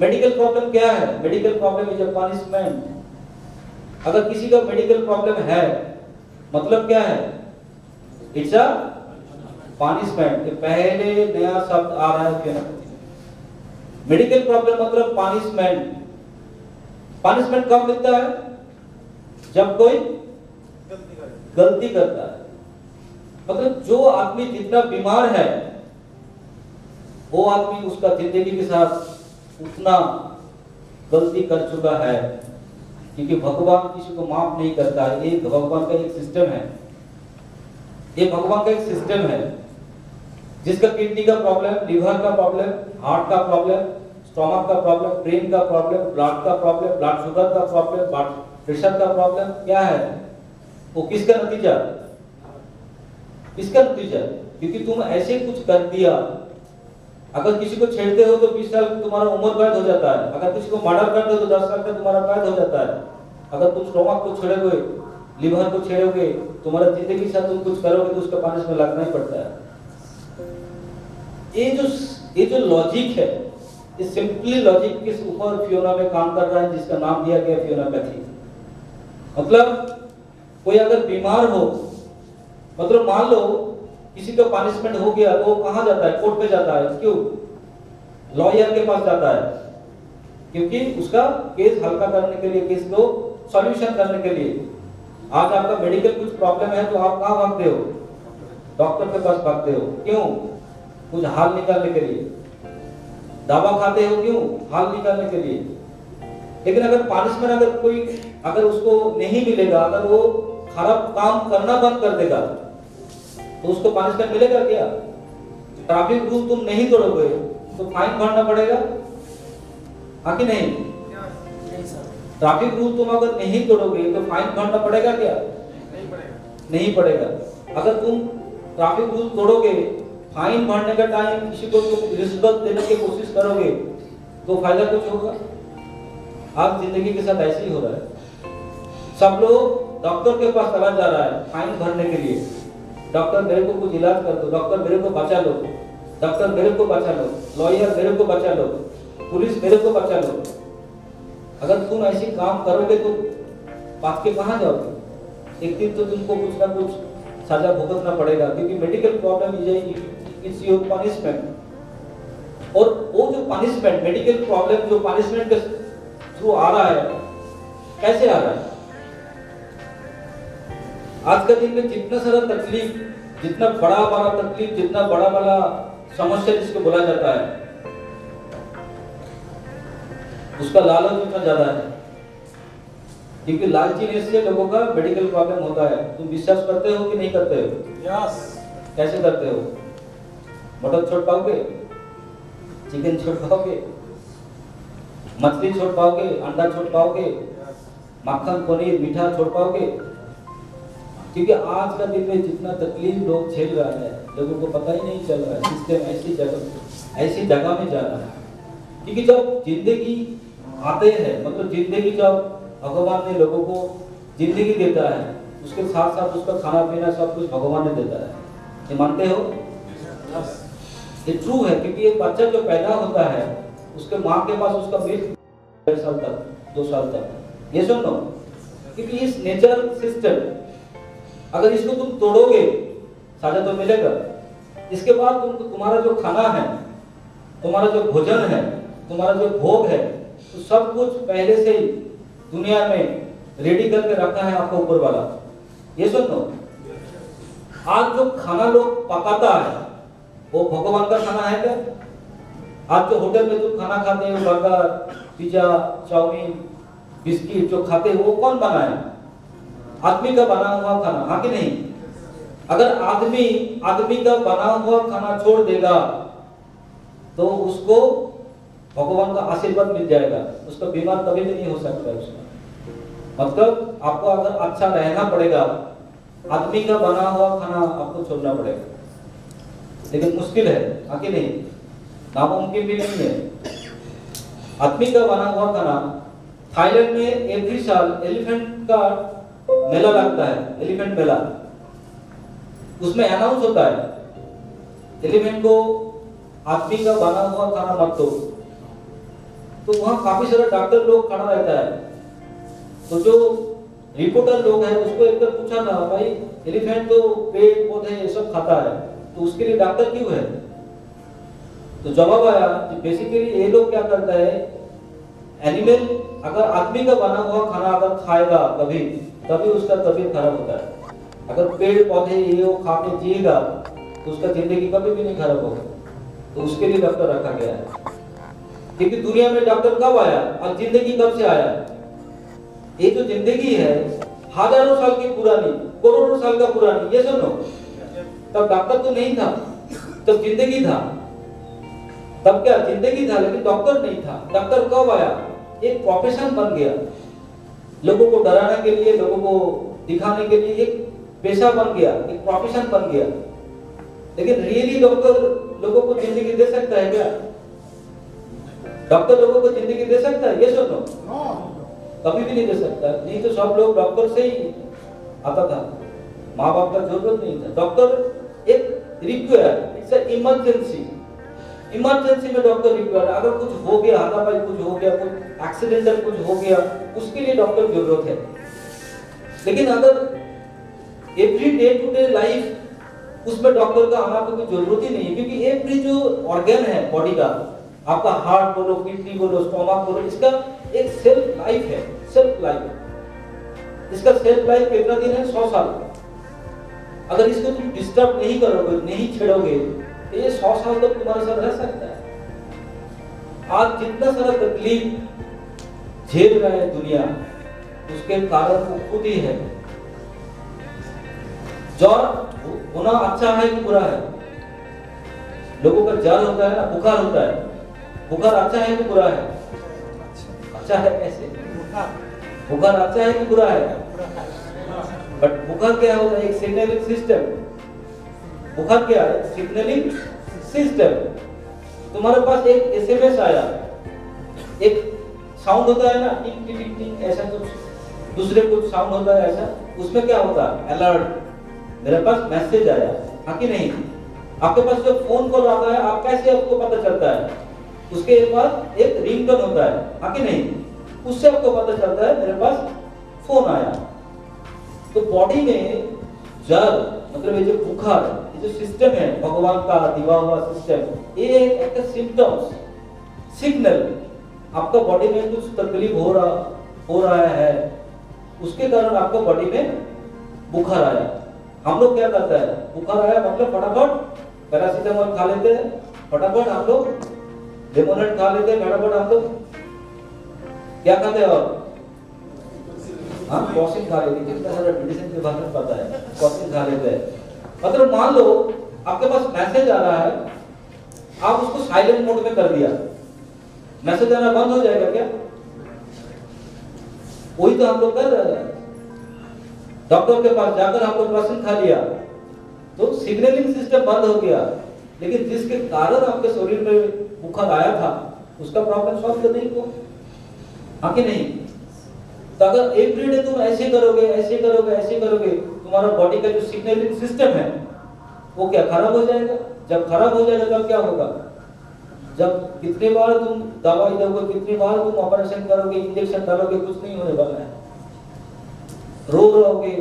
Medical problem क्या है? Medical problem is a punishment. अगर किसी का मेडिकल प्रॉब्लम है मतलब क्या है? It's a punishment. पहले नया शब्द आ रहा है क्या? मेडिकल प्रॉब्लम मतलब पनिशमेंट। पनिशमेंट कब मिलता है? जब कोई गलती करता है। मतलब जो आदमी जितना बीमार है वो आदमी उसका जिंदगी के साथ उतना गलती कर चुका है, क्योंकि भगवान किसी को माफ नहीं करता है। ये भगवान का एक सिस्टम है, ये भगवान का एक सिस्टम है। जिसका किडनी का प्रॉब्लम, लिवर का प्रॉब्लम, हार्ट का प्रॉब्लम, स्टोमक का प्रॉब्लम, ब्रेन का प्रॉब्लम, ब्लड का प्रॉब्लम, ब्लड शुगर का प्रॉब्लम, ब्लड प्रेशर का प्रॉब्लम, क्या है वो? किसका नतीजा? किसका नतीजा? क्योंकि तुम ऐसे कुछ कर दिया। अगर किसी को छेड़ते हो तो 20 साल तुम्हारा उम्र कैद हो जाता है। अगर किसी को मर्डर करते हो तो 10 साल का तुम्हारा कैद हो जाता है। अगर तुम स्टोमक को छेड़ोगे, लिवर को छेड़ोगे, तुम्हारा जिंदगी के साथ तुम कुछ करोगे तो उसका पनिशमेंट लगना ही पड़ता है। ये जो लॉजिक है, इस सिंपली लॉजिक के ऊपर फियोना में काम कर रहा है, जिसका नाम दिया गया फियोनापैथी। मतलब कोई अगर बीमार हो, मतलब मान लो किसी का पनिशमेंट हो गया तो वो कहां जाता है? कोर्ट पे जाता है। क्यों? लॉयर के पास जाता है, क्योंकि उसका केस हल्का करने के लिए, केस को सॉल्यूशन करने के लिए। आज आपका मेडिकल कुछ प्रॉब्लम है तो आप कहां भागते हो? डॉक्टर के पास भागते हो। क्यों? कुछ हाल निकालने के लिए। दवा खाते हो क्यों? हाल निकालने के लिए। लेकिन अगर पनिशमेंट अगर कोई अगर उसको नहीं मिलेगा, अगर वो खराब काम करना बंद कर देगा तो उसको पनिशमेंट मिलेगा क्या? ट्रैफिक रूल तुम नहीं तोड़ोगे तो फाइन भरना पड़ेगा, हाँ कि नहीं? ट्रैफिक रूल तुम अगर नहीं तोड़ोगे तो फाइन भरना पड़ेगा क्या? नहीं पड़ेगा। अगर तुम ट्रैफिक रूल तोड़ोगे, फाइन भरने का टाइम किसी को तुम रिश्वत देने की कोशिश करोगे तो फायदा कुछ होगा? आज जिंदगी के साथ ऐसे ही हो रहा है। सब लोग डॉक्टर के पास चला जा रहा है फाइन भरने के लिए। डॉक्टर मेरे को कुछ इलाज कर दो, डॉक्टर मेरे को बचा लो, डॉक्टर मेरे को बचा लो, लॉयर मेरे को बचा लो, पुलिस मेरे को बचा लो। अगर तुम ऐसे काम करोगे तो बात के कहां जाओगे? एक दिन तो तुमको कुछ ना कुछ सजा भुगतना पड़ेगा, क्योंकि medical problem is your punishment. और वो जो पनिशमेंट, मेडिकल प्रॉब्लम जो पनिशमेंट के थ्रू आ रहा है, कैसे आ रहा है? आज के दिन में जितना सारा तकलीफ, जितना बड़ा बड़ा तकलीफ, जितना बड़ा बड़ा समस्या जिसको बोला जाता है, उसका लालच उतना ज्यादा है। क्योंकि लालचीनेस से लोगों का मेडिकल प्रॉब्लम होता है। तुम विश्वास करते हो कि नहीं करते हो? यस। कैसे करते हो? मटन छोड़ पाओगे? चिकन छोड़ पाओगे? मछली छोड़ पाओगे? अंडा छोड़ पाओगे? मक्खन, पनीर, मीठा छोड़ पाओगे? क्योंकि आज का दिन में जितना तकलीफ लोग झेल रहा है, लोगों को पता ही नहीं चल रहा है। सिस्टम ऐसी जगह में जा रहा है। क्योंकि जब जिंदगी आते हैं, मतलब जिंदगी जब भगवान ने लोगों को जिंदगी देता है, उसके साथ साथ उसका खाना पीना सब कुछ भगवान ने देता है। ये मानते हो? ये ट्रू है। क्योंकि एक बच्चा जो पैदा होता है, उसके माँ के पास उसका मिल्क 1.5 साल तक, 2 साल तक, ये सुनो। क्योंकि इस नेचर सिस्टम, अगर इसको तुम तोड़ोगे सजा तो मिलेगा। इसके बाद तुम्हारा जो खाना है, तुम्हारा जो भोजन है, तुम्हारा जो भोग है, तो सब कुछ पहले से ही दुनिया में रेडी करके रखा है आपको ऊपर वाला। ये सुनो, आज जो खाना लोग पकाता है वो भगवान का खाना है क्या? आज जो होटल में तुम खाना खाते हो, बर्गर, पिज्जा, चाउमीन, बिस्किट जो खाते हो, वो कौन बनाया? आदमी का बना हुआ खाना, हाँ कि नहीं? अगर आदमी का बना हुआ खाना छोड़ देगा तो उसको भगवान का आशीर्वाद मिल जाएगा। उसका बीमार कभी भी नहीं हो सकता है उसका। मतलब आपको अगर अच्छा रहना पड़ेगा, आदमी का बना हुआ खाना आपको छोड़ना पड़ेगा। लेकिन मुश्किल है, हाँ कि नहीं? नामुमकिन भी नहीं है। आदमी का बना हुआ खाना, थाईलैंड में एवरी साल एलिफेंट का मेला लगता है, एलिफेंट मेला। उसमें अनाउंस होता है, एलिफेंट को आदमी का बना हुआ खाना मत दो। तो वहाँ काफी सारे डॉक्टर लोग खड़ा रहता है। तो जो रिपोर्टर लोग हैं उसको एक बार पूछा ना, भाई एलिफेंट तो पेड़ पौधे ये सब खाता है, तो उसके लिए डॉक्टर क्यों है? तो जवाब आया कि बेसिकली ये लोग क्या करता है, एनिमल अगर आदमी का बना हुआ खाना अगर खाएगा कभी, तभी उसका तबीयत खराब होता है। अगर पेड़ पौधे ये वो खा के जिएगा तो उसका जिंदगी कभी भी नहीं खराब होगा। तो उसके लिए डॉक्टर रखा गया है। क्योंकि दुनिया में डॉक्टर कब आया और जिंदगी कब से आया? ये जो जिंदगी है हजारों साल की पुरानी, करोड़ों साल का पुरानी, ये सुनो। तब डॉक्टर तो नहीं था, तब जिंदगी था। तब क्या जिंदगी था, लेकिन डॉक्टर नहीं था। डॉक्टर कब आया? एक प्रोफेशन बन गया, लोगों को डराने के लिए, लोगों को दिखाने के लिए एक पेशा बन गया, एक प्रोफेशन बन गया। लेकिन रियली डॉक्टर लोगों को जिंदगी दे सकता है क्या? डॉक्टर लोगों को जिंदगी दे सकता है? ये सुनो, कभी भी नहीं दे सकता। नहीं तो सब लोग डॉक्टर से ही आता था, माँ बाप का जरूरत नहीं था। डॉक्टर एक रिक्वायर, इट्स इमरजेंसी। इमरजेंसी में डॉक्टर रिक्वायर। अगर कुछ हो गया, हाथापाई कुछ हो गया, कुछ एक्सीडेंटल कुछ हो गया, उसके लिए डॉक्टर की जरूरत है। लेकिन अगर every day to day life, उसमें डॉक्टर का आना तो कोई जरूरत ही नहीं है। क्योंकि एवरी जो ऑर्गन है बॉडी का, आपका हार्ट बोलो, किडनी बोलो, स्टोमक बोलो, इसका एक सेल्फ लाइफ है। सेल्फ लाइफ, इसका सेल्फ लाइफ कितना दिन है? 100 साल। अगर इसको तुम डिस्टर्ब नहीं करोगे, नहीं छेड़ोगे, तो ये 100 साल तक तुम्हारे साथ रह सकता है। आज जितना सारा तकलीफ झेल रहा है दुनिया, उसके कारण वो खुद ही है। ज्वर होना अच्छा है कि बुरा है? लोगों का ज्वर होता है ना, बुखार होता है, बुखार अच्छा है कि बुरा है? अच्छा है। कैसे? बुखार अच्छा है कि बुरा है? बट बुखार क्या होता है? एक सिग्नलिंग सिस्टम। बुखार क्या है? Signalling system. तुम्हारे पास एक एसएमएस आया, एक साउंड होता है ना, टिक टिक टिक टिक, ऐसा कुछ दूसरे कुछ साउंड होता है ऐसा। उसमें क्या होता है? अलर्ट, मेरे पास मैसेज आया, हाँ कि नहीं? आपके पास जब फोन कॉल आता है, आप कैसे आपको पता चलता है? उसके बाद एक रिंगटोन होता है, हाँ कि नहीं? उससे आपको पता चलता है मेरे पास फोन आया। तो बॉडी में जल मतलब ये जो बुखार, ये जो सिस्टम है भगवान का दिया हुआ सिस्टम, ये एक सिम्टम्स, सिग्नल। आपका बॉडी में कुछ तकलीफ हो रहा है, उसके कारण आपको बॉडी में बुखार आया। हम लोग क्या करते हैं? बुखार आया मतलब फटाफट पैरासीटामोल खा लेते हैं, फटाफट हम लोग लेमोनेड खा लेते हैं, फटाफट हम लोग क्या खाते हैं? और हाँ, कॉसिन खा लेते हैं। कितना सारा मेडिसिन के बारे में पता है, कॉसिन खा लेते हैं। मतलब मान लो आपके पास मैसेज आ रहा है, आप उसको साइलेंट मोड में कर दिया, मैसेज आना बंद हो जाएगा क्या? वही तो हम लोग कर रहे हैं। डॉक्टर के पास जाकर हम लोग कॉसिन खा लिया तो सिग्नलिंग सिस्टम बंद हो गया। लेकिन जिसके कारण आपके शरीर में बुखार आया था, उसका प्रॉब्लम सॉल्व तो नहीं हुआ, हाँ कि नहीं? तो अगर एवरीडे तुम ऐसे करोगे, ऐसे करोगे, ऐसे करोगे, तुम्हारा बॉडी का जो सिग्नलिंग सिस्टम है वो क्या खराब हो जाएगा। जब खराब हो जाएगा तब क्या होगा? जब कितनी बार तुम दवाई दोगे, कितनी बार तुम ऑपरेशन करोगे, इंजेक्शन डालोगे, कुछ नहीं होने वाला है। रो रहोगे,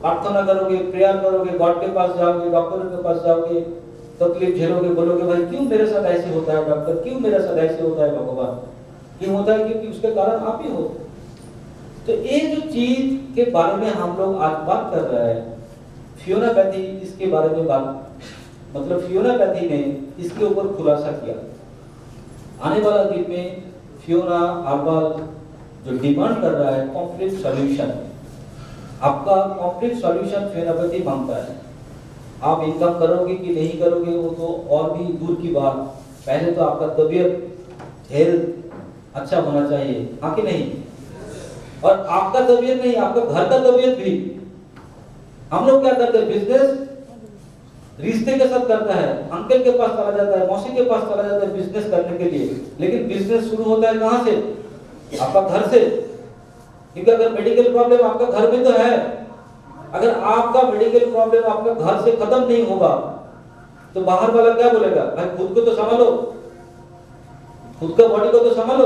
प्रार्थना करोगे, प्रेयर करोगे, गॉड के पास जाओगे, डॉक्टर के पास जाओगे, तकलीफ झेलोगे, बोलोगे भाई क्यों मेरे साथ ऐसे होता है डॉक्टर, क्यों मेरे साथ ऐसे होता है भगवान? क्यों होता है? क्योंकि उसके कारण आप ही हो। तो ये जो चीज के बारे में हम लोग आज बात कर रहे हैं, फियोनापैथी इसके बारे में बात, मतलब फियोनापैथी ने इसके ऊपर खुलासा किया। आने वाला दिन में फियोना हर्बल जो डिमांड कर रहा है कंप्लीट सॉल्यूशन, आपका कंप्लीट सॉल्यूशन फियोनापैथी मांगता है। आप इनकम करोगे कि नहीं करोगे वो तो और भी दूर की बात, पहले तो आपका तबीयत हेल्थ अच्छा होना चाहिए, हाँ कि नहीं? और आपका तबीयत नहीं, आपका घर का तबीयत भी। हम लोग क्या करते हैं? बिजनेस रिश्ते के साथ करता है, अंकल के पास चला जाता है, मौसी के पास चला जाता है बिजनेस करने के लिए। लेकिन बिजनेस शुरू होता है कहाँ से? आपका घर से। क्योंकि अगर मेडिकल प्रॉब्लम आपका घर में तो है, अगर आपका मेडिकल प्रॉब्लम आपका घर से खत्म नहीं होगा तो बाहर वाला क्या बोलेगा? भाई खुद को तो संभालो। खुद का बॉडी को तो संभालो।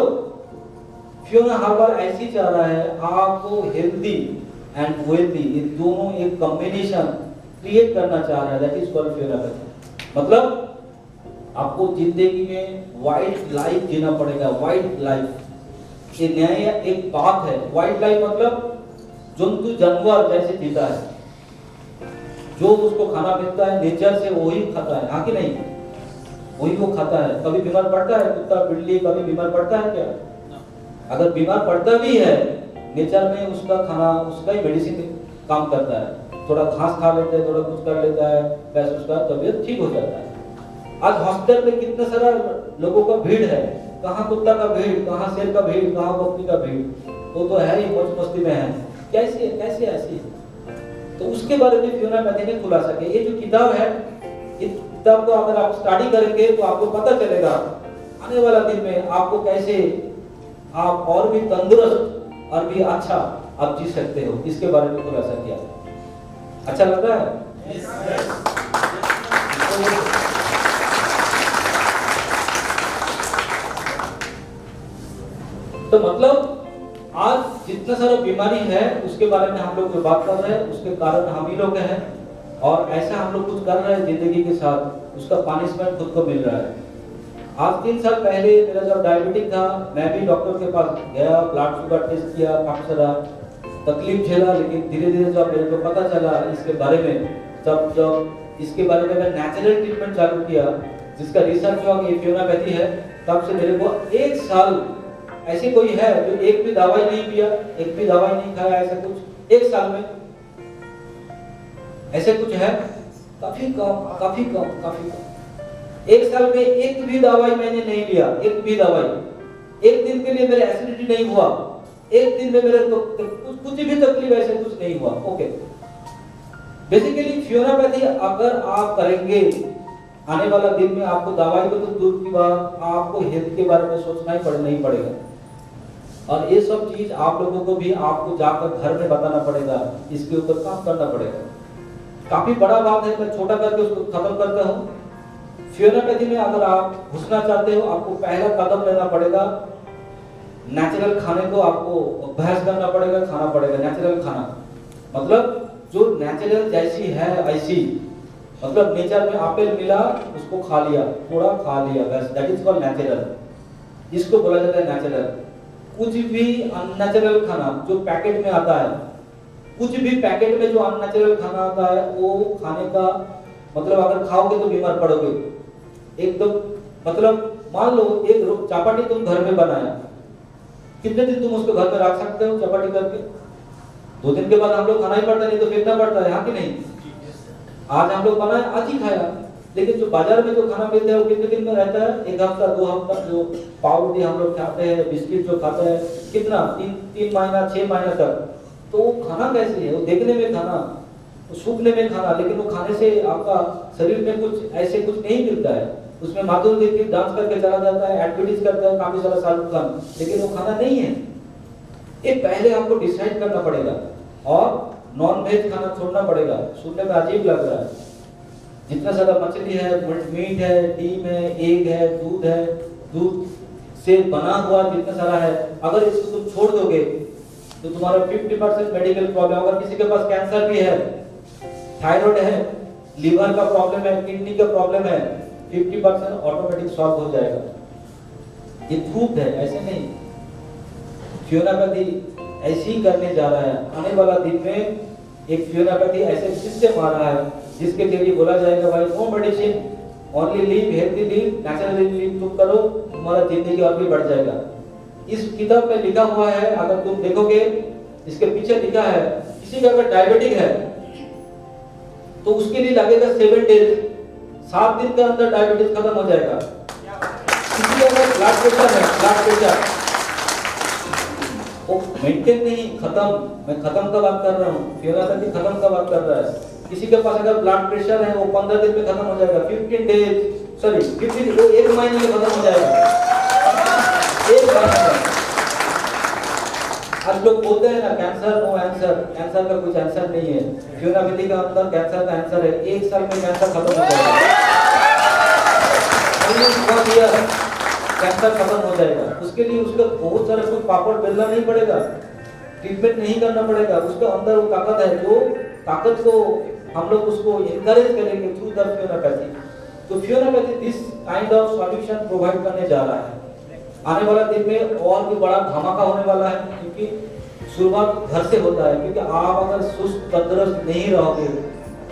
फियोना हर बार ऐसी चाह रहा है आपको हेल्दी एंड वेल्दी, ये दोनों एक कॉम्बिनेशन क्रिएट करना चाह रहा है। That is called Fiona pathy. मतलब आपको जिंदगी में वाइट लाइफ जीना पड़ेगा, वाइट लाइफ। ये नया एक बात है। वाइट लाइफ मतलब जंतु जानवर जैसे जीता है, जो उसको खाना मिलता है नेचर से वही खाता है, हाँ कि नहीं? वही वो खाता है। कभी बीमार पड़ता है कुत्ता बिल्ली, कभी बीमार पड़ता है क्या? अगर बीमार पड़ता भी है, नेचर में उसका खाना, उसका ही मेडिसिन काम करता है। थोड़ा घास खा लेता है, थोड़ा कुछ कर लेता है, बस उसका तबीयत ठीक हो जाता है। आज हॉस्पिटल में कितना सारा लोगों का भीड़ है, कहाँ कुत्ता का भीड़, कहाँ शेर का भीड़, कहाँ बकरी का भीड़, वो तो है ही मौज मस्ती में है। कैसे कैसे ऐसी है? तो उसके बारे में फियोना पैथी ने खुलासा किया। ये जो किताब है, इस किताब को अगर आप स्टडी करेंगे तो आपको पता चलेगा आने वाला दिन में आपको कैसे आप और भी तंदुरुस्त और भी अच्छा आप जी सकते हो। इसके बारे में खुलासा किया। अच्छा लग रहा है? तो मतलब आज जितना सारा बीमारी है उसके बारे में हम लोग जो बात कर रहे हैं, उसके कारण हम ही लोग हैं। और ऐसा हम लोग कुछ कर रहे हैं जिंदगी के साथ, उसका पनिशमेंट खुद को मिल रहा है। आज 3 साल पहले मेरा जब डायबिटिक था, मैं भी डॉक्टर के पास गया, ब्लड शुगर टेस्ट किया, काफी सारा तकलीफ झेला। लेकिन धीरे धीरे जब मेरे को पता चला इसके बारे में, जब इसके बारे में मैं नेचुरल ट्रीटमेंट चालू किया, जिसका रिसर्च हुआ कि फियोना पैथी है, तब से मेरे को 1 साल ऐसे कोई है जो एक भी दवाई नहीं पिया, एक भी दवाई नहीं खाया, ऐसा कुछ 1 साल में ऐसे कुछ है? काफी कम, काफी कम, काफी कम। 1 साल में एक भी दवाई मैंने नहीं लिया, एक भी दवाई। एक दिन के लिए मेरे एसिडिटी नहीं हुआ, एक दिन में मेरे को कुछ भी तकलीफ ऐसे कुछ नहीं हुआ। ओके, बेसिकली फियोना पैथी अगर आप करेंगे, आने वाला दिन में आपको दवाई को तो दूर की बात, आपको हेल्थ के बारे में सोचना ही नहीं पड़ेगा। और ये सब चीज आप लोगों को भी आपको जाकर घर में बताना पड़ेगा, इसके ऊपर काम करना पड़ेगा। काफी बड़ा बात है, मैं छोटा करके उसको खत्म करता हूँ। फियोना पैथी में अगर आप घुसना चाहते हो, आपको पहला कदम लेना पड़ेगा। नेचुरल खाने को आपको अभ्यास करना पड़ेगा, खाना पड़ेगा नेचुरल खाना। मतलब जो नेचुरल जैसी है ऐसी, मतलब नेचर में एप्पल मिला उसको खा लिया, थोड़ा खा लिया, बस, दैट इज कॉल्ड नेचुरल। इसको बोला जाता है नेचुरल। कुछ भी अननेचुरल खाना जो पैकेट में आता है, कुछ भी पैकेट में जो अननेचुरल खाना आता है, वो खाने का मतलब अगर खाओगे तो बीमार पड़ोगे एकदम। मतलब मान लो एक चपाटी तुम घर में बनाया, कितने दिन तुम उसको घर में रख सकते हो चपाटी करके? 2 दिन के बाद हम लोग खाना ही पड़ता है, नहीं तो फेंकना पड़ता है, हाँ कि नहीं? आज हम लोग बनाए, आज ही खाया। लेकिन जो बाजार में जो खाना मिलता है वो कितने दिन में रहता है? 1 हफ्ता 2 हफ्ता। जो पाउडर हम लोग खाते हैं, बिस्किट जो खाते हैं, कितना 3 महीना 6 महीना तक। तो वो खाना कैसे है? वो देखने में खाना, वो सूखने में खाना, लेकिन वो खाने से आपका शरीर में कुछ ऐसे कुछ नहीं मिलता है। उसमें माधुरी दीक्षित डांस करके चला जाता है, एक्टिविटीज करता है काफी सारा शाहरुख खान, लेकिन वो खाना नहीं है। ये पहले आपको डिसाइड करना पड़ेगा। और नॉन वेज खाना छोड़ना पड़ेगा। सुनने में अजीब लग रहा है, जितना सारा मछली है, मीट है, डीम है, एग है, दूध से बना हुआ जितना सारा है, अगर इसको तुम छोड़ दोगे तो तुम्हारा 50% मेडिकल प्रॉब्लम। अगर किसी के पास कैंसर भी है, थायराइड है, लीवर का प्रॉब्लम है, किडनी का प्रॉब्लम है, 50% ऑटोमेटिक सॉल्व हो जाएगा। ये प्रूफ है, ऐसे नहीं। फियोना पैथी ऐसे ही करने जा रहा है। आने वाला दिन में एक फियोना पैथी ऐसे सिस्टम आ रहा है जिसके जरिए बोला जाएगा भाई no medicine, only live healthy live, naturally live तुम करो, तुम्हारा जिंदगी और भी बढ़ जाएगा। इस किताब में लिखा हुआ है, अगर तुम देखोगे इसके पीछे लिखा है, किसी का अगर डायबिटिक है तो उसके लिए लगेगा 7 डेज, 7 दिन के अंदर डायबिटीज खत्म हो जाएगा। किसी का अगर ब्लड प्रेशर है, ब्लड प्रेशर वो मेंटेन नहीं, खत्म। मैं खत्म का बात कर रहा हूँ, फियोना पैथी खत्म का बात कर रहा है। किसी के पास अगर ब्लड प्रेशर है, वो 15 दिन में खत्म हो जाएगा, 15 डेज, सॉरी 15, वो 1 महीने में खत्म हो जाएगा, 1 महीने में। आज लोग बोलते हैं ना कैंसर नो आंसर, कैंसर का कुछ आंसर नहीं है। फियोना पैथी का अंदर कैंसर का आंसर है, 1 साल में कैंसर खत्म हो जाएगा। कैंसर खत्म हो जाएगा। उसके लिए उसका बहुत सारा कोई पापड़ बेलना नहीं पड़ेगा, ट्रीटमेंट नहीं करना पड़ेगा। उसके अंदर वो ताकत है, जो ताकत को हम लोग उसको एनकरेज करेंगे थ्रू द फ्यूनोपैथी। तो फ्यूनोपैथी this kind of solution provide करने जा रहा है। आने वाला दिन में और भी बड़ा धमाका होने वाला है, क्योंकि शुरुआत घर से होता है। क्योंकि आप अगर सुस्त तंदुरुस्त नहीं रहोगे,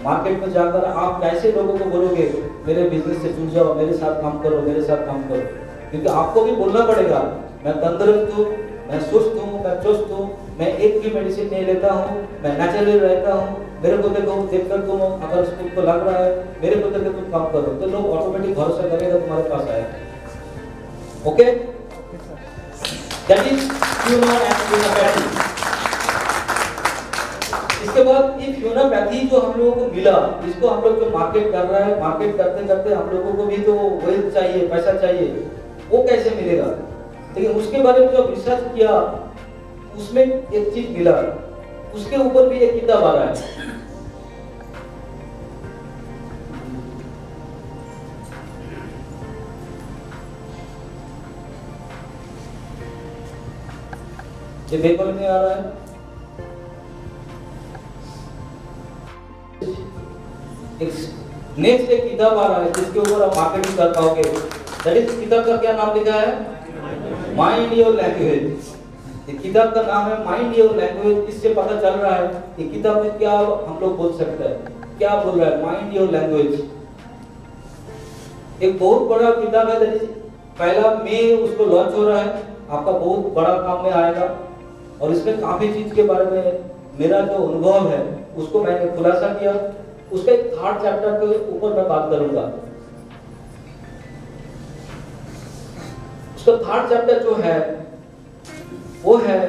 मार्केट में जाकर आप कैसे लोगों को बोलोगे मेरे बिजनेस से जुड़ जाओ, मेरे साथ काम करो, मेरे साथ काम करो। क्योंकि आपको भी बोलना पड़ेगा मैं तंदुरुस्त हूँ, मैं सुस्त हूँ, मैं चुस्त हूँ, मैं एक भी मेडिसिन नहीं लेता हूँ, मैं नेचुरली रहता हूँ। मेरे को देखो, देखकर तुम अगर तुमको लग रहा है मेरे को देखकर तुम काम करो, तो लोग ऑटोमेटिक भरोसा करेगा तुम्हारे पास आएगा। ओके, दैट इज फ्यूनो एंड फ्यूनोपैथी। इसके बाद ये फ्यूनोपैथी जो हम लोगों को मिला, इसको हम लोग जो मार्केट कर रहा है, मार्केट करते करते हम लोगों को भी तो वेल्थ चाहिए, पैसा चाहिए, वो कैसे मिलेगा। लेकिन उसके बारे में जो रिसर्च किया उसमें एक चीज मिला, उसके ऊपर भी एक किताब आ रहा है। ये पेपर में आ रहा है, नेक्स्ट एक किताब आ रहा है जिसके ऊपर आप मार्केटिंग कर पाओगे। दैट इज, किताब का क्या नाम लिखा है, माइंड योर लैंग्वेज। ये किताब का नाम है माइंड योर लैंग्वेज। इससे पता चल रहा है कि किताब में क्या हम लोग बोल सकते हैं, क्या बोल रहा है माइंड योर लैंग्वेज। एक बहुत बड़ा किताब है, दैट इज 1 मई उसको लॉन्च हो रहा है, आपका बहुत बड़ा काम में आएगा। और इसमें काफी चीज के बारे में मेरा जो अनुभव है उसको मैंने खुलासा किया। उसका एक 3rd चैप्टर के ऊपर मैं बात करूंगा। उसका 3rd चैप्टर जो है वो है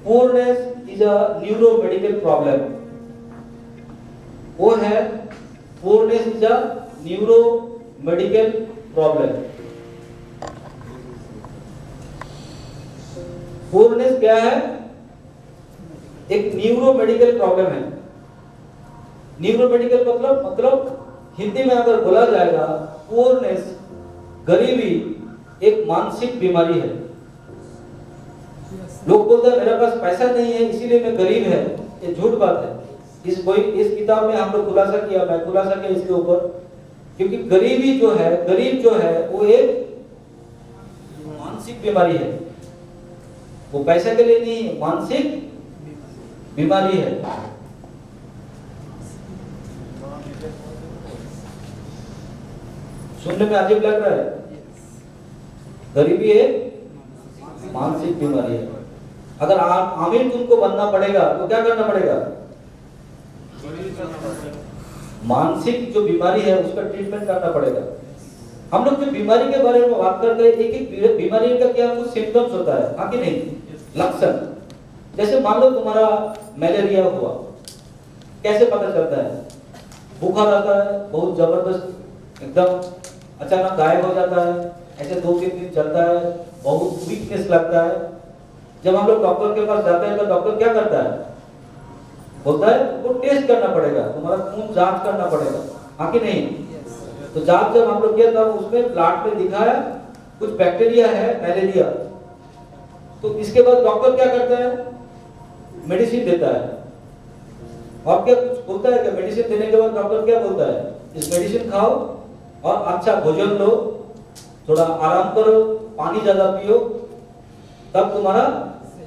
poorness is a neuromedical problem। वो है poorness is a neuromedical problem। poorness क्या है, एक न्यूरोमेडिकल प्रॉब्लम है। न्यूरोमेडिकल मतलब हिंदी में अगर बोला जाएगा, पोरनेस, गरीबी एक मानसिक बीमारी है। लोग बोलते हैं मेरे पास पैसा नहीं है इसीलिए मैं गरीब है, ये झूठ बात है। इस किताब में हम लोग खुलासा किया, मैं खुलासा किया इसके ऊपर, क्योंकि गरीबी जो है, गरीब जो है वो एक मानसिक बीमारी है। वो पैसे के लिए नहीं, मानसिक बीमारी है। सुनने में अजीब लग रहा है, गरीबी एक मानसिक बीमारी है। अगर आप आमिर तुमको बनना पड़ेगा तो क्या करना पड़ेगा, मानसिक जो बीमारी है उसका ट्रीटमेंट करना पड़ेगा। हम लोग जो बीमारी के बारे में बात करते हैं, एक एक बीमारी का क्या कुछ सिम्टम्स होता है, हाँ कि नहीं, लक्षण। जैसे मान लो तुम्हारा मलेरिया हुआ, कैसे पता चलता है, बुखार आता है बहुत जबरदस्त, एकदम अचानक गायब हो जाता है, ऐसे 2-3 दिन चलता है, बहुत वीकनेस लगता है। जब हम लोग डॉक्टर के पास जाते हैं तो डॉक्टर क्या करता है, बोलता है वो टेस्ट करना पड़ेगा, तुम्हारा खून जांच करना पड़ेगा, हाँ कि नहीं। तो जांच जब हम लोग किया तब उसमें ब्लड में दिखाया कुछ बैक्टीरिया है, मलेरिया। तो इसके बाद डॉक्टर क्या करता है, मेडिसिन देता है। और क्या कुछ बोलता है कि मेडिसिन देने के बाद डॉक्टर क्या बोलता है, इस मेडिसिन खाओ और अच्छा भोजन लो, थोड़ा आराम करो, पानी ज्यादा पियो, तब तुम्हारा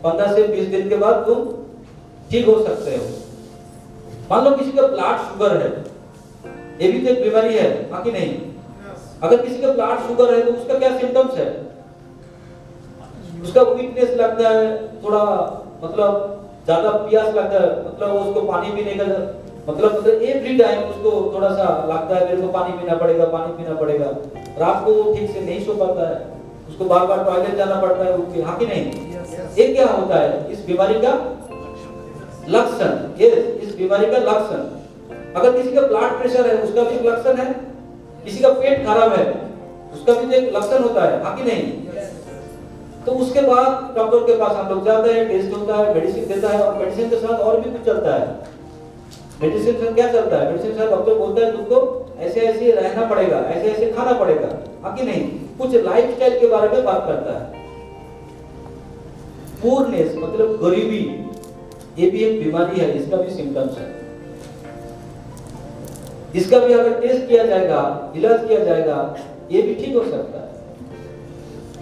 15 से 20 दिन के बाद तुम ठीक हो सकते हो। मान लो किसी का ब्लड शुगर है, ये भी तो एक बीमारी है, हाँ कि नहीं। अगर किसी का ब्लड शुगर है तो उसका क्या सिम्टम्स है, उसका वीकनेस लगता है, थोड़ा मतलब ज्यादा प्यास लगता है, मतलब उसको पानी पीने का मतलब एवरी टाइम उसको थोड़ा सा लगता है मेरे को पानी पीना पड़ेगा, पानी पीना पड़ेगा। रात को वो ठीक से नहीं सो पाता है, उसको बार बार टॉयलेट जाना पड़ता है उठ के, हाँ कि नहीं। ये क्या होता है, इस बीमारी का लक्षण, ये इस बीमारी का लक्षण। अगर किसी का ब्लड प्रेशर है उसका भी एक लक्षण है, किसी का पेट खराब है उसका भी एक लक्षण होता है, हाँ कि नहीं। तो उसके बाद डॉक्टर के पास हम लोग जाते हैं, टेस्ट होता है, मेडिसिन देता है, और मेडिसिन के साथ और भी कुछ चलता है। मेडिसिन से क्या चलता है, मेडिसिन से डॉक्टर बोलता है तुमको ऐसे ऐसे रहना पड़ेगा, ऐसे ऐसे खाना पड़ेगा, हाँ कि नहीं। कुछ लाइफस्टाइल के बारे में बात करता है। पुअरनेस मतलब गरीबी, ये भी एक बीमारी है, इसका भी सिम्टम्स है। इसका भी अगर टेस्ट किया जाएगा, इलाज किया जाएगा, ये भी ठीक हो सकता है।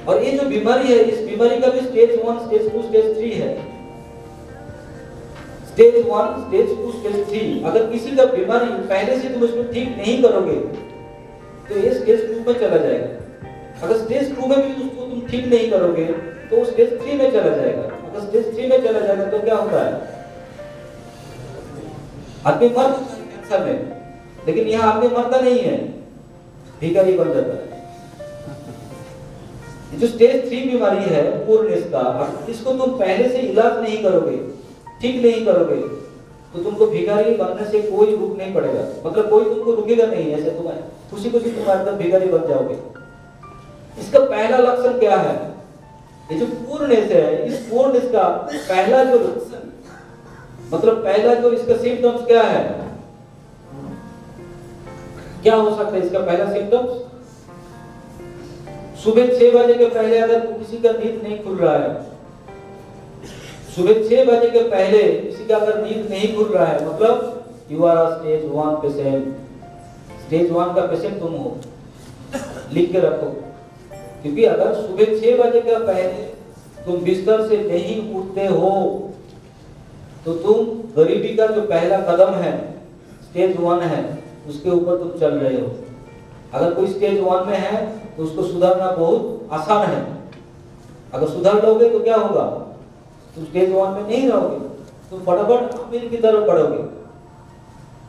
और ये जो बीमारी है, इस बीमारी का भी स्टेज 1, स्टेज 2, स्टेज 3 है। Stage 1, stage 2, stage 3। अगर किसी का बीमारी पहले से तुम उसको ठीक नहीं करोगे तो ये स्टेज 2 में चला जाएगा। अगर स्टेज 2 में भी उसको तुम ठीक नहीं करोगे तो स्टेज 3 में चला जाएगा। अगर स्टेज 3 में चला जाएगा तो क्या होता है, आदमी मर कैंसर में, लेकिन यहाँ आदमी मरता नहीं है, भिखारी बन जाता है। जो स्टेज 3 बीमारी है पुअरनेस का, इसको तुम पहले से इलाज नहीं करोगे, ठीक नहीं करोगे, तो तुमको भिखारी बनने से कोई रुक नहीं पड़ेगा। मतलब कोई तुमको रुकेगा नहीं, ऐसे तुम खुशी खुशी तुम एकदम भिखारी बन जाओगे। इसका पहला लक्षण क्या है? ये जो पुअरनेस है, इस पुअरनेस का पहला जो लक्षण, मतलब पहला जो इसका सिम्टम्स क्या है, क्या हो सकता है इसका पहला सिम्टम्स? सुबह 6 बजे के पहले अगर किसी का नींद नहीं खुल रहा है, सुबह 6 बजे के पहले किसी का अगर नींद नहीं खुल रहा है, मतलब you are a stage 1 patient. Stage 1 का पेशेंट तुम हो, लिख के रखो। क्योंकि अगर सुबह 6 बजे के पहले तुम बिस्तर से नहीं उठते हो तो तुम गरीबी का जो पहला कदम है, स्टेज 1 है, उसके ऊपर तुम चल रहे हो। अगर कोई स्टेज 1 में है तो उसको सुधारना बहुत आसान है। अगर सुधार लोगे तो क्या होगा, तुम स्टेज 1 में नहीं रहोगे, तुम फटाफट अमीर की तरफ बढ़ोगे।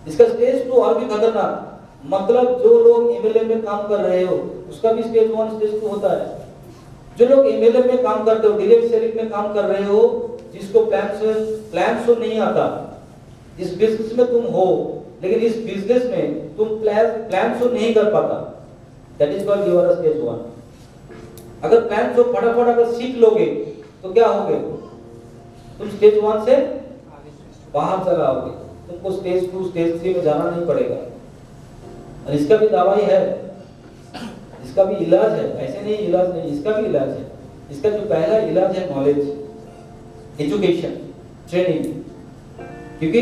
इसका स्टेज 2 और भी खतरनाक, मतलब जो लोग एमएलए में काम कर रहे हो उसका भी स्टेज 1 स्टेज 2 होता है। जो लोग एमएलए में काम करते हो, डिलीवरी शरीफ में काम कर रहे हो, जिसको प्लान शो नहीं आता, इस बिजनेस में तुम हो लेकिन इस बिजनेस में तुम प्लान शो नहीं कर पाता, that is called you are stage 1। अगर प्लान शो फटाफट अगर सीख लोगे तो क्या होगे, तुम स्टेज 1 से बाहर चला आओगे, तुमको स्टेज 2 स्टेज 3 में जाना नहीं पड़ेगा। और इसका भी दवाई है, इसका भी इलाज है, ऐसे नहीं इलाज नहीं, इसका भी इलाज है। इसका जो पहला इलाज है नॉलेज, एजुकेशन, ट्रेनिंग। क्योंकि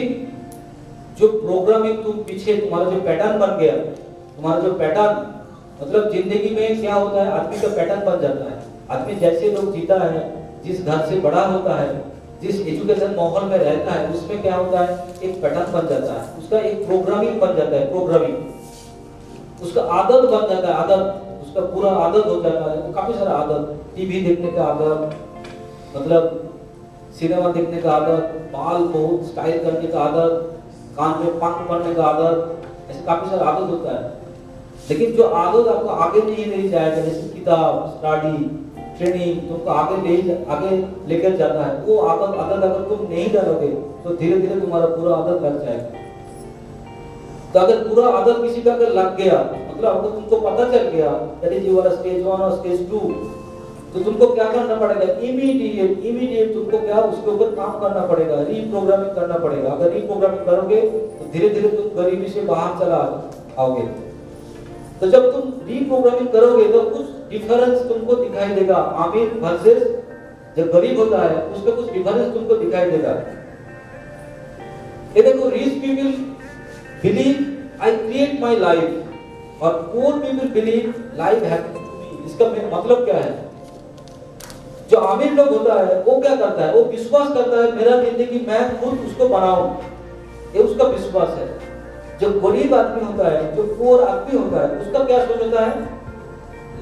जो प्रोग्रामिंग तुम पीछे तुम्हारा जो पैटर्न बन गया, तुम्हारा जो पैटर्न, मतलब जिंदगी में क्या होता है, आदमी का पैटर्न बन जाता है। आदमी जैसे लोग जीता है, जिस घर से बड़ा होता है, जिस एजुकेशन माहौल में रहता है, उसमें क्या होता है, एक पैटर्न बन जाता है, उसका एक प्रोग्रामिंग बन जाता है, प्रोग्रामिंग, उसका आदत बन जाता है, आदत, उसका पूरा आदत हो जाता है। काफी सारा आदत, टीवी देखने का आदत, मतलब सिनेमा देखने का आदत, बाल बहुत स्टाइल करने का आदत, कान में पंख पड़ने का आदत, ऐसे काफी सारा आदत होता है। लेकिन जो आदत आपको आगे नहीं ले जाएगा, जैसे किताब, स्टडी, ट्रेनिंग तुमको आगे लेकर जाता है, वो आदत अगर तुम नहीं डालोगे तो धीरे धीरे तुम्हारा पूरा आदत लग जाएगा। तो अगर पूरा आदत किसी का अगर लग गया, मतलब अगर तुमको पता चल गया that is you are stage 1 और स्टेज 2, तो तुमको क्या करना पड़ेगा, इमीडिएट तुमको क्या उसके ऊपर काम करना पड़ेगा, रीप्रोग्रामिंग करना पड़ेगा। अगर रीप्रोग्रामिंग करोगे तो धीरे धीरे तुम गरीबी से बाहर चला आओगे। तो जब तुम रीप्रोग्रामिंग करोगे तो कुछ डिफरेंस तुमको दिखाई देगा, अमीर वर्सेस जो गरीब होता है उसका कुछ डिफरेंस तुमको दिखाई देगा। ये देखो, rich people believe I create my life और poor people believe life happens to me. इसका मतलब क्या है, जो अमीर लोग होता है वो क्या करता है, वो विश्वास करता है मेरा जिंदगी मैं खुद उसको बनाऊं, ये उसका विश्वास है। जो गरीब आदमी होता है, जो पुअर आदमी होता है, उसका क्या सोच होता है,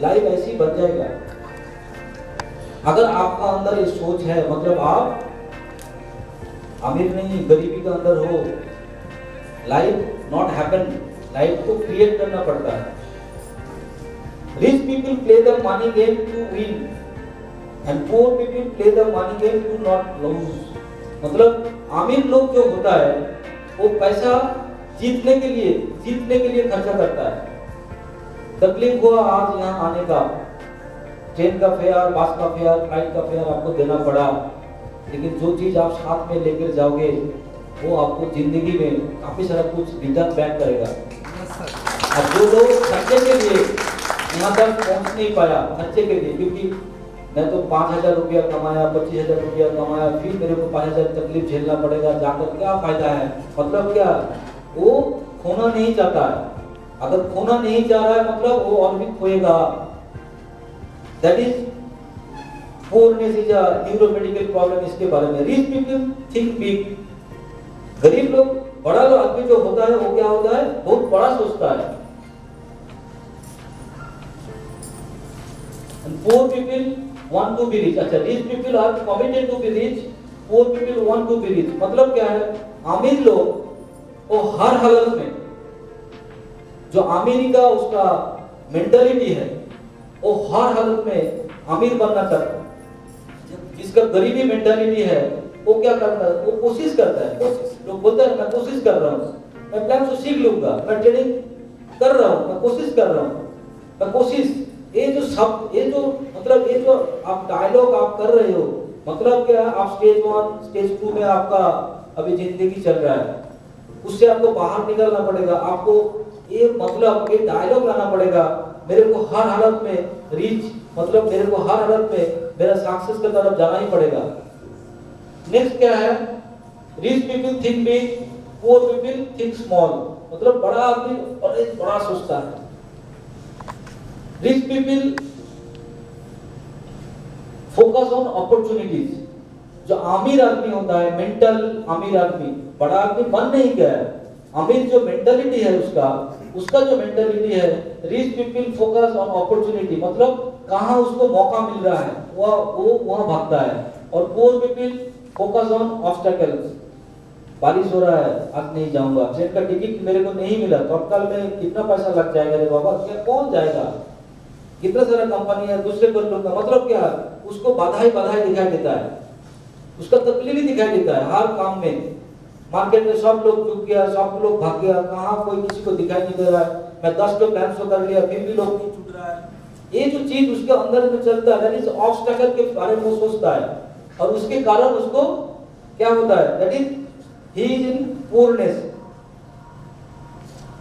लाइफ ऐसी बन जाएगा। अगर आपका अंदर ये सोच है, मतलब आप अमीर नहीं गरीबी के अंदर हो, लाइफ नॉट हैपन, लाइफ को क्रिएट करना पड़ता है। Rich people play the money game to win and poor people play the money game to not lose. मतलब अमीर लोग जो होता है वो पैसा जीतने के लिए खर्चा करता है। तकलीफ हुआ आज यहाँ आने का, ट्रेन का फेयर, बस का फेयर, फ्लाइट का फेयर आपको देना पड़ा, लेकिन जो चीज आप साथ में लेकर जाओगे वो आपको जिंदगी में काफी सारा कुछ रिटर्न बैक करेगा। और जो लोग खर्चे के लिए यहाँ तक पहुँच नहीं पाया खर्चे के लिए, क्योंकि मैं तो 5,000 रुपया कमाया, 25,000 रुपया कमाया, फिर मेरे को 5,000 तकलीफ झेलना पड़ेगा, जाकर क्या फायदा है? मतलब क्या, वो खोना नहीं चाहता है। अगर खोना नहीं चाह रहा है मतलब वो और भी खोएगा। That is poorness is a neuromedical problem. इसके बारे में रिच पीपल थिंक बिग। गरीब लोग, बड़ा आदमी जो होता है वो क्या होता है, बहुत बड़ा सोचता है। And poor people want to be rich। अच्छा, rich people are committed to be rich, poor people want to be rich। मतलब क्या है, अमीर लोग वो हर हालत में, जो अमीरी का उसका मेंटालिटी है, वो हर हालत में अमीर बनना चाहता है। जिसका गरीबी मेंटालिटी है वो क्या करता है, वो कोशिश करता है। कोशिश, लोग बोलते हैं मैं कोशिश कर रहा हूँ, मैं प्लान से सीख लूंगा, मैं ट्रेनिंग कर रहा हूँ, मैं कोशिश कर रहा हूँ, मैं कोशिश। ये जो सब, ये जो मतलब ये जो आप डायलॉग आप कर रहे हो, मतलब क्या, आप स्टेज 1 स्टेज 2 में आपका अभी जिंदगी चल रहा है, उससे आपको बाहर निकलना पड़ेगा। आपको ये मतलब ये डायलॉग लाना पड़ेगा, मेरे को हर हालत में रीच, मतलब मेरे को हर हालत में मेरा सक्सेस की तरफ जाना ही पड़ेगा। नेक्स्ट क्या है, rich people think big, poor people think small. मतलब बड़ा आदमी बड़ा सोचता है। Rich people focus on opportunities. जो अमीर आदमी होता है, मेंटल अमीर आदमी, बड़ा आदमी बन नहीं गया है, अमीर जो मेंटालिटी है उसका जो मेंटालिटी है, rich people focus on opportunity, मतलब कहां उसको मौका मिल रहा है वो वहां भागता है। और poor people focus on obstacles. बारिश हो रहा है, आज नहीं जाऊंगा, ट्रेन का टिकट मेरे को नहीं मिला, तत्काल में कितना पैसा लग जाएगा रे बाबा, क्या कौन जाएगा, कितना सारा कंपनी है, दूसरे को लोग का, मतलब क्या, उसको बाधाई दिखाई देता है, उसका तकलीफ ही दिखाई देता है हर काम में। मार्केट में सब लोग झुक गया, सब लोग भाग गया, कहाँ कोई किसी को दिखाई नहीं दे रहा है। मैं 10 को प्लान शो कर लिया, फिर भी लोग नहीं छूट रहा है। ये जो चीज उसके अंदर में चलता है, दैट इज ऑब्स्टेकल के बारे में वो सोचता है, और उसके कारण उसको क्या होता है, that is he is in poorness.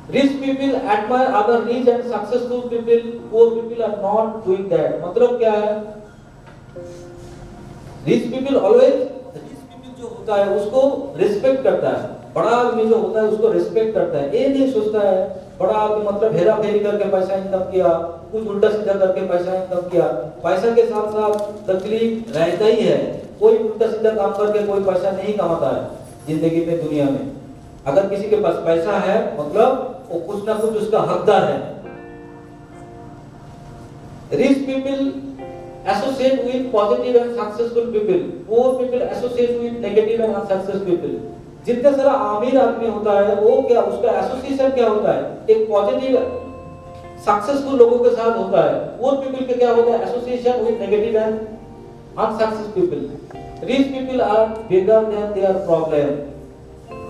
Rich people admire other rich and successful people, poor people are not doing that। मतलब क्या है, rich people always, rich people जो होता है उसको रिस्पेक्ट करता है, बड़ा आदमी जो होता है उसको रिस्पेक्ट करता है। ये नहीं सोचता है बड़ा आदमी मतलब हेरा फेरी करके पैसा इनकम किया, कुछ उल्टा सीधा करके पैसा इनकम किया। पैसा के साथ साथ तकलीफ रहता ही है, कोई उल्टा सीधा काम करके कोई पैसा नहीं कमाता है जिंदगी में, दुनिया में। अगर किसी के पास पैसा है मतलब वो कुछ ना कुछ उसका हकदार है। Rich people associate with positive and successful people, poor people associate with negative and unsuccessful people. जितना सारा अमीर आदमी होता है वो क्या, उसका एसोसिएशन क्या होता है, एक पॉजिटिव सक्सेसफुल लोगों के साथ होता है। पुअर पीपल का क्या होता है, association with negative and unsuccessful people. Rich people are bigger than their problem.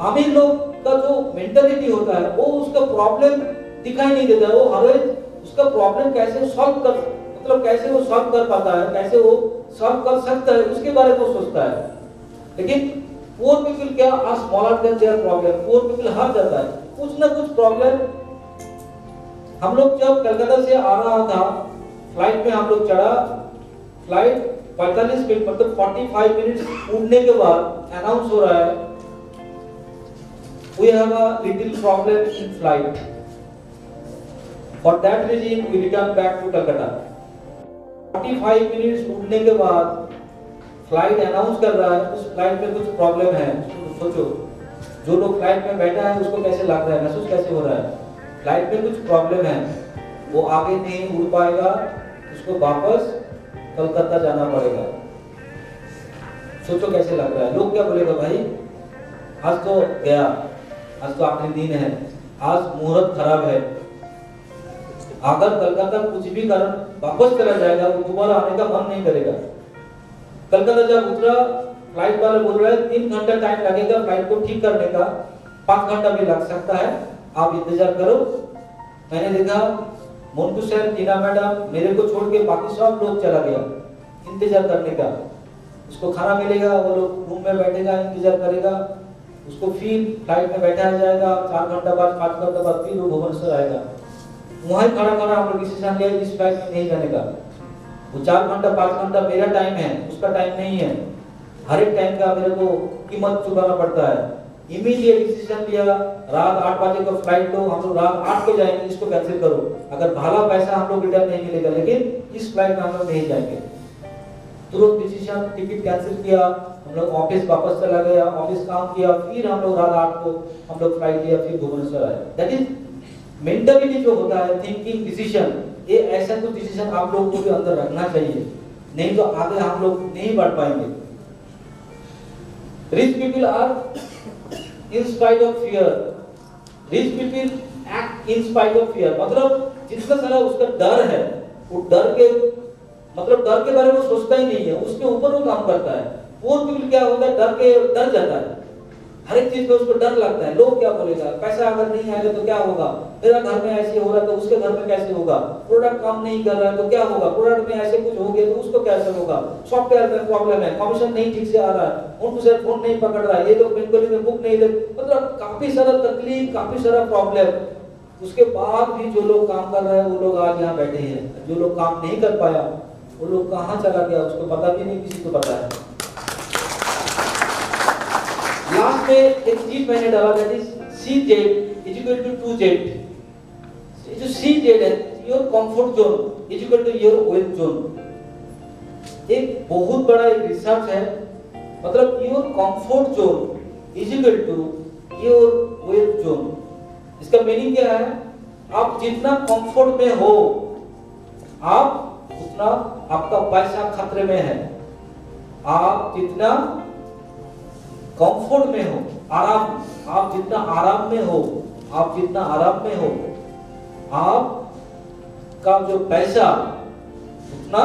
अमीर लोग का जो मेंटालिटी होता है वो उसका प्रॉब्लम दिखाई नहीं देता है, वो हर उसका प्रॉब्लम कैसे सॉल्व कर, मतलब कैसे वो सॉल्व कर पाता है, कैसे वो सॉल्व कर सकता है, उसके बारे में सोचता है। लेकिन पुअर पीपल क्या, are smaller than their problem. Poor people हार जाता है, कुछ ना कुछ प्रॉब्लम। हम लोग जब कलकत्ता से आ रहा था, फ्लाइट में हम लोग चढ़ा, फ्लाइट 45 मिनट मतलब 45 मिनट उड़ने के बाद अनाउंस हो रहा है, we have a little problem in flight, for that reason we return back to Calcutta। 45 minute उड़ने के बाद फ्लाइट अनाउंस कर रहा है उस फ्लाइट में कुछ प्रॉब्लम है। सोचो जो लोग फ्लाइट में बैठा है उसको कैसे लग रहा है, महसूस कैसे हो रहा है, फ्लाइट में कुछ प्रॉब्लम है, वो आगे नहीं उड़ पाएगा, उसको वापस कलकत्ता जाना पड़ेगा। सोचो कैसे लग रहा है। लोग क्या बोलेगा, भाई आज तो गया, आज तो आखिरी दिन है, आज मुहूर्त खराब है। अगर कलकत्ता कुछ भी कारण वापस चला जाएगा, वो दोबारा आने का मन नहीं करेगा। कलकत्ता जब उतरा, फ्लाइट वाले बोल रहे हैं 3 घंटा टाइम लगेगा फ्लाइट को ठीक करने का, 5 घंटा भी लग सकता है, आप इंतजार करो। मैंने देखा मोन्टू सर, टीना मैडम, मेरे को छोड़ के बाकी सब लोग चला गया इंतजार करने का। उसको खाना मिलेगा, वो लोग रूम में बैठेगा, इंतजार करेगा, उसको फिर फ्लाइट में बैठाया जाएगा, 4 घंटा बाद 5 घंटा बाद फिर वो भुवनेश्वर आएगा। वहीं खड़ा खड़ा हम लोग डिसीजन लिया इस फ्लाइट में नहीं जाने का। वो 4 घंटा 5 घंटा मेरा टाइम है, उसका टाइम नहीं है। हर एक टाइम का मेरे को कीमत चुकाना पड़ता है। इमीडिएट डिसीजन लिया, रात 8 बजे का फ्लाइट लो, हम लोग रात 8 को जाएंगे, इसको कैंसिल करो। अगर भाला पैसा हम लोग रिटर्न नहीं मिलेगा, लेकिन इस फ्लाइट में हम लोग नहीं जाएंगे। तुरंत डिसीजन, टिकट कैंसिल किया, हम लोग ऑफिस वापस चला गया, ऑफिस काम किया, फिर हम लोग रात 8 को हम लोग फ्लाइट लिया, फिर भुवनेश्वर आए। दैट इज मेंटालिटी जो होता है, थिंकिंग, डिसीजन, ये ऐसा कुछ डिसीजन आप लोगों को भी अंदर रखना चाहिए, नहीं तो आगे हम लोग नहीं बढ़ पाएंगे। Rich people are in spite of fear, rich people act in spite of fear, मतलब जितना सारा उसका डर है, वो डर के मतलब डर के बारे में सोचता ही नहीं है, उसके ऊपर वो काम करता है। वो पीपल क्या होता है, डर जाता है, हर एक चीज में उसको डर लगता है, लोग क्या बोलेगा, पैसा अगर नहीं आएगा तो क्या होगा, मेरा घर में ऐसे हो रहा है तो उसके घर में कैसे होगा, प्रोडक्ट काम नहीं कर रहा है तो क्या होगा, प्रोडक्ट में ऐसे कुछ हो गया तो उसको कैसे होगा, सॉफ्टवेयर में प्रॉब्लम है, कमीशन नहीं ठीक से आ रहा है, उनको सर फोन नहीं पकड़ रहा है, ये लोग बेंगोली में बुक नहीं ले, मतलब काफी सारा तकलीफ, काफी सारा प्रॉब्लम। उसके बाद भी जो लोग काम कर रहे हैं वो लोग आज यहाँ बैठे हैं, जो लोग काम नहीं कर पाया वो लोग कहाँ चला गया उसको पता भी नहीं, किसी को पता है। लास्ट में एक चीज मैंने डाला, that is CZ is equal to 2Z। ये जो CZ है, your comfort zone is equal to your wealth zone. एक बहुत बड़ा एक रिसर्च है, मतलब your comfort zone is equal to your wealth zone. इसका मीनिंग क्या है, आप जितना कंफर्ट में हो, आप उतना आपका पैसा खतरे में है। आप जितना कंफर्ट में हो, आराम, आप जितना आराम में हो, आप जितना आराम में हो, आप का जो पैसा उतना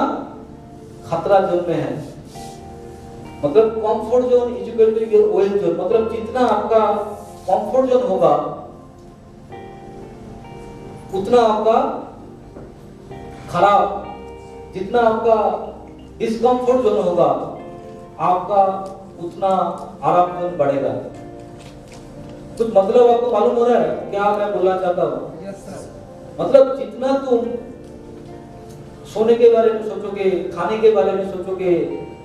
खतरा जोन में है। मतलब comfort zone is equal to your wealth zone, मतलब जितना आपका कंफर्ट जोन होगा उतना आपका खराब, जितना आपका डिस्कम्फर्ट जोन होगा आपका उतना आराम जोन बढ़ेगा। तो मतलब आपको मालूम हो रहा है क्या मैं बोलना चाहता हूँ? yes, मतलब जितना तुम सोने के बारे में सोचोगे, खाने के बारे में सोचोगे,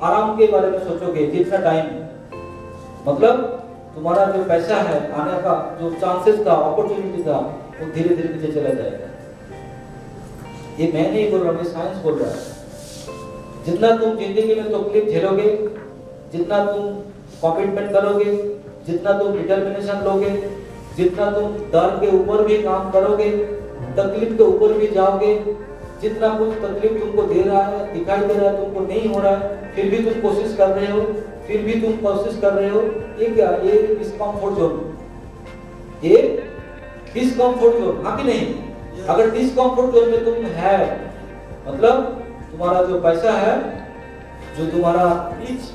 आराम के बारे में सोचोगे, जितना टाइम, मतलब तुम्हारा जो पैसा है, आने का जो चांसेस था, अपॉर्चुनिटी था, वो धीरे धीरे पीछे चला जाएगा। ये मैं नहीं बोल रहा, ये साइंस बोल रहा है। जितना तुम जिंदगी में तकलीफ झेलोगे, जितना तुम कमिटमेंट करोगे, जितना तुम डिटर्मिनेशन लोगे, जितना तुम डर के ऊपर भी काम करोगे, तकलीफ के ऊपर भी जाओगे, जितना कुछ तकलीफ तुमको दे रहा है, दिखाई दे रहा है तुमको नहीं हो रहा है, फिर भी तुम कोशिश कर रहे हो, फिर भी तुम कोशिश कर रहे हो, ये क्या, ये डिस्कम्फर्ट जोन, ये डिस्कम्फर्ट जोन, हाँ कि नहीं? अगर डिस्कम्फर्ट जोन में तुम है, मतलब तुम्हारा जो पैसा है, जो तुम्हारा रिच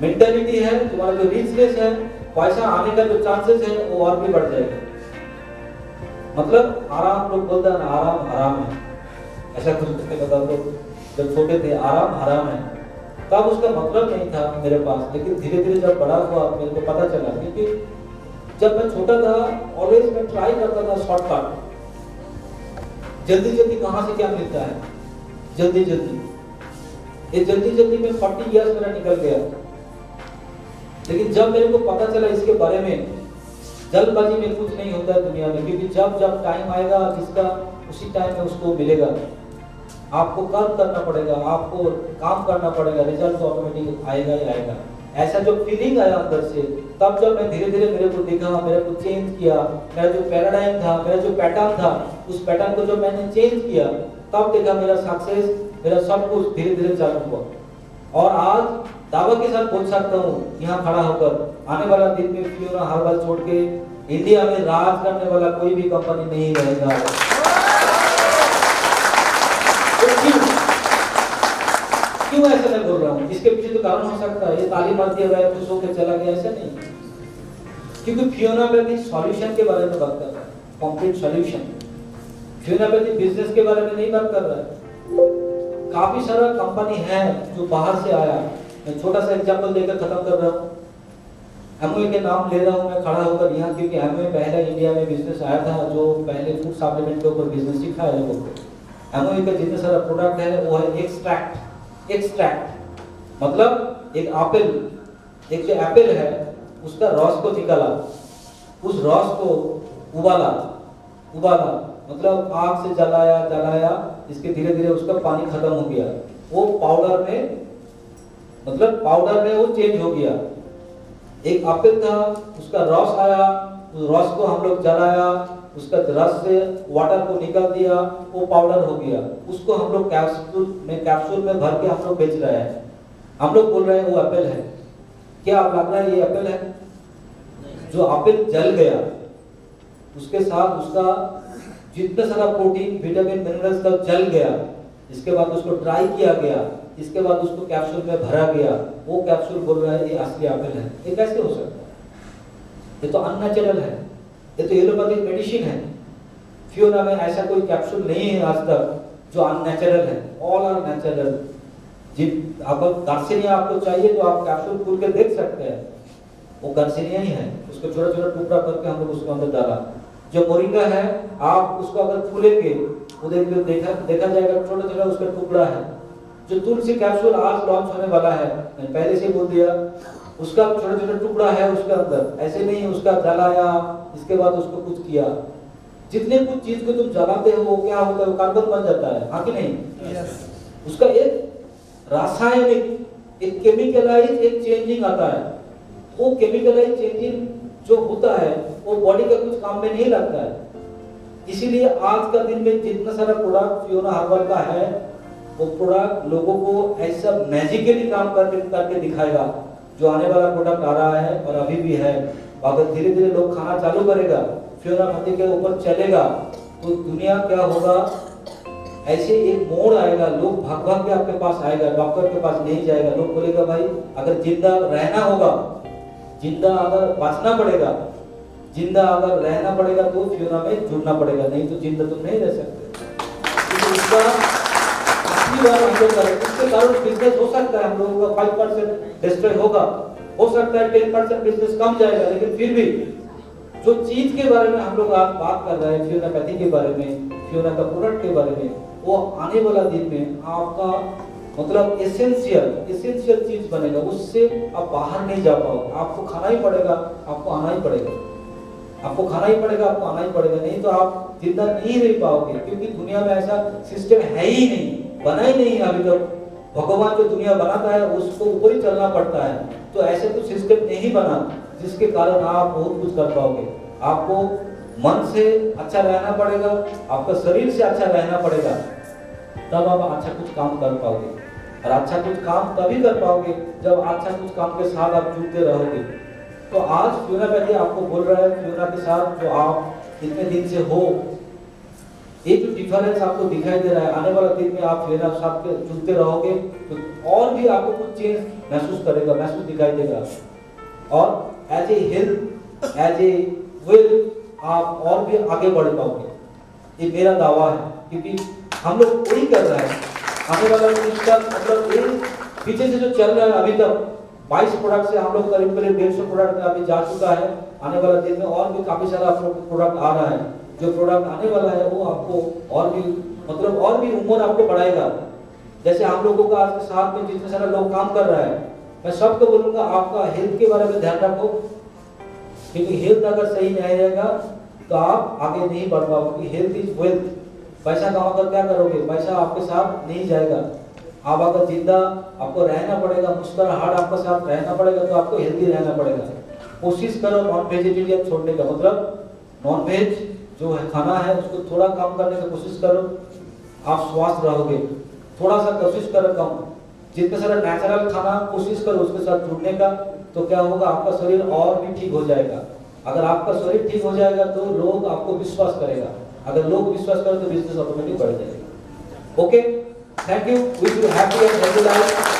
मेंटालिटी है, तुम्हारा जो रिचनेस है, पैसा आने का जो चांसेस है वो और भी बढ़ जाएगा। मतलब आराम, लोग बोलते हैं ना आराम हराम है, ऐसा कुछ बता दो। जब छोटे थे आराम हराम है, तब उसका मतलब नहीं था मेरे पास, लेकिन धीरे धीरे जब बड़ा हुआ मेरे को पता चला। क्योंकि जब मैं छोटा था ऑलवेज मैं ट्राई करता था शॉर्टकट, जल्दी जल्दी कहाँ से क्या मिलता है, जल्दी जल्दी, ये जल्दी जल्दी में 40 इयर्स मेरा निकल गया। लेकिन जब मेरे को पता चला इसके बारे में, जल्दबाजी में कुछ नहीं होता है दुनिया में, क्योंकि जब जब टाइम आएगा जिसका, उसी टाइम में उसको मिलेगा। आपको कर्म करना पड़ेगा, आपको काम करना पड़ेगा, रिजल्ट तो ऑटोमेटिक आएगा ही आएगा। ऐसा जो फीलिंग आया अंदर से, तब जब मैं धीरे धीरे मेरे को देखा, मेरे को चेंज किया, मेरा जो पैराडाइम था, मेरा जो पैटर्न था, उस पैटर्न को जब मैंने चेंज किया, तब देखा मेरा सक्सेस, मेरा सब कुछ धीरे धीरे चालू हुआ। और आज दावा के साथ बोल सकता हूँ यहाँ खड़ा होकर, आने वाला दिन में फियोना हर्बल छोड़ के इंडिया में राज करने वाला कोई भी कंपनी नहीं रहेगा। तो क्यों ऐसा मैं बोल रहा हूँ? इसके पीछे तो कारण हो सकता है, ये ताली मार दिया गया, खुश होकर चला गया, ऐसा नहीं। क्योंकि फियोना पैथिक सॉल्यूशन के बारे में बात कर रहा है, complete solution. Fiona Pethick business के बारे में नहीं बात कर रहा है। काफी सारा कंपनी है जो बाहर से आया, मैं छोटा सा एग्जांपल देकर खत्म कर रहा हूँ। एमवे के नाम ले रहा हूँ मैं खड़ा होकर यहाँ, क्योंकि एमवे पहला इंडिया में बिजनेस आया था जो पहले फूड सप्लीमेंट के ऊपर बिजनेस सिखाया लोगों को। एमवे का जितने सारा प्रोडक्ट है वो है एक्सट्रैक्ट। एक्सट्रैक्ट मतलब एक एप्पल, एक जो एप्पल है उसका रस को निकाला, उस रस को उबाला, उबाला मतलब आग से जलाया जलाया, इसके धीरे धीरे उसका पानी खत्म हो गया, वो पाउडर में, मतलब पाउडर में वो चेंज हो गया। एक एप्पल था, उसका रस आया, उस रस को हम लोग जलाया, उसका रस से वाटर को निकाल दिया, वो पाउडर हो गया। उसको हम लोग कैप्सूल में भर के हम लोग बेच रहे हैं। हम लोग बोल रहे हैं वो एप्पल है। क्या आप लग रहा है ये एप्पल है? जो एप्पल जल गया उसके साथ उसका जितना सारा प्रोटीन विटामिन मिनरल्स सब जल गया, इसके बाद उसको ड्राई किया गया, इसके बाद उसको कैप्सूल में भरा गया, वो कैप्सूल बोल रहा है ये असली एप्पल है। ये कैसे हो सकता है? ये तो अननेचुरल है, ये तो एलोपैथिक मेडिसिन है। फियोना में ऐसा कोई कैप्सूल नहीं है आज तक जो अननेचुरल है, ऑल आर नेचुरल। जिन अगर गार्सिनिया आपको चाहिए तो आप कैप्सूल खोल के देख सकते हैं, वो गार्सिनिया ही है। उसको छोटा छोटा टुकड़ा करके हम लोग उसके अंदर डाला। जो मोरिंगा है आप उसको अगर खोलेंगे उधर देखा जाएगा छोटा छोटा उसका टुकड़ा है। जो तुलसी कैप्सूल आज लॉन्च होने वाला है, मैंने पहले से बोल दिया, उसका छोटा छोटा टुकड़ा है उसके अंदर। ऐसे नहीं उसका जलाया इसके बाद उसको कुछ किया। जितने कुछ चीज को तुम जलाते हो वो क्या होता है? वो कार्बन बन जाता है, हाँ कि नहीं? उसका एक रासायनिक, एक केमिकलाइज एक चेंजिंग आता है। वो केमिकलाइज चेंजिंग जो होता है वो बॉडी का कुछ काम में नहीं लगता है। इसीलिए आज का दिन में जितना सारा प्रोडक्ट फियोना हर्बल का है वो प्रोडक्ट लोगों को ऐसा मैजिकली काम करके दिखाएगा। जो आने वाला प्रोडक्ट आ रहा है और अभी भी है, अगर धीरे धीरे लोग खाना चालू करेगा, फियोना पत्ती के ऊपर चलेगा, तो दुनिया क्या होगा, ऐसे एक मोड़ आएगा, लोग भाग भाग के आपके पास आएगा, डॉक्टर के पास नहीं जाएगा। लोग बोलेगा भाई अगर जिंदा रहना होगा, जिंदा अगर बचना पड़ेगा, जिंदा अगर रहना पड़ेगा तो फियोना में जुड़ना पड़ेगा, नहीं तो जिंदा तुम नहीं रह सकते। तो उसका असली बात हम लोग करें, इसके कारण बिजनेस हो सकता है हम लोगों का 5% डिस्ट्रॉय होगा, हो सकता है 10% बिजनेस कम जाएगा, लेकिन फिर भी जो चीज के बारे में हम लोग आज बात कर रहे हैं, फियोनापैथी के बारे में, फियोना का प्रोडक्ट के बारे में, वो आने वाला दिन में आपका मतलब एसेंशियल चीज बनेगा। उससे आप बाहर नहीं जा पाओगे, आपको खाना ही पड़ेगा, आपको आना ही पड़ेगा, आपको खाना ही पड़ेगा, आपको आना ही पड़ेगा, नहीं तो आप जिंदा नहीं रह पाओगे। क्योंकि दुनिया में ऐसा सिस्टम है ही नहीं, बना ही नहीं है अभी तक। भगवान जो दुनिया बनाता है उसको ऊपर ही चलना पड़ता है, तो ऐसे तो सिस्टम नहीं बना जिसके कारण आप बहुत कुछ कर पाओगे। आपको मन से अच्छा रहना पड़ेगा, आपका शरीर से अच्छा रहना पड़ेगा, तब आप अच्छा कुछ काम कर पाओगे। और अच्छा कुछ काम तभी कर पाओगे जब अच्छा कुछ काम के साथ आप जुड़ते रहोगे। तो आज फियोनापैथी आपको बोल रहा है, फियोना के साथ जो आप इतने दिन से हो, ये जो डिफरेंस आपको दिखाई दे रहा है, आने वाला दिन में आप फियोना के साथ जुड़ते रहोगे तो और भी आपको कुछ चेंज महसूस दिखाई देगा। और as a health, as a wealth आप और भी आगे बढ़ पाओगे, ये मेरा दावा है। क्योंकि हम लोग वही कर रहे हैं। आने वाला सिस्टम मतलब ये पीछे से जो चल रहा है अभी तक 22 प्रोडक्ट से हम लोग करीब 150 प्रोडक्ट में अभी जा चुका है। आने वाला दिन में और भी काफी सारा प्रोडक्ट आ रहा है। जो प्रोडक्ट आने वाला है वो आपको और भी मतलब और भी उम्र आपको बढ़ाएगा। जैसे हम लोगों का आज के साथ में जितने सारे लोग काम कर रहा है, मैं सबको बोलूंगा आपका हेल्थ के बारे में ध्यान रखो, क्योंकि हेल्थ अगर सही नहीं रहेगा तो आप आगे नहीं बढ़ पाओगे। Health is wealth. पैसा कमाकर क्या करोगे? पैसा आपके साथ नहीं जाएगा। आप अगर जिंदा आपको रहना पड़ेगा, मुस्कुराहट आपके साथ रहना पड़ेगा, तो आपको हेल्दी रहना पड़ेगा। कोशिश करो नॉन वेजिटेरियन छोड़ने का, मतलब नॉन वेज जो है खाना है उसको थोड़ा कम करने की कोशिश करो, आप स्वस्थ रहोगे। थोड़ा सा कोशिश करो कम, जितना सारा नेचुरल खाना कोशिश करो उसके साथ जुड़ने का, तो क्या होगा आपका शरीर और भी ठीक हो जाएगा। अगर आपका शरीर ठीक हो जाएगा तो लोग आपको विश्वास करेगा, अगर लोग विश्वास करें तो बिजनेस ऑटोमेटिक बढ़ जाएगा। Okay, thank you, wish you happy and healthy life.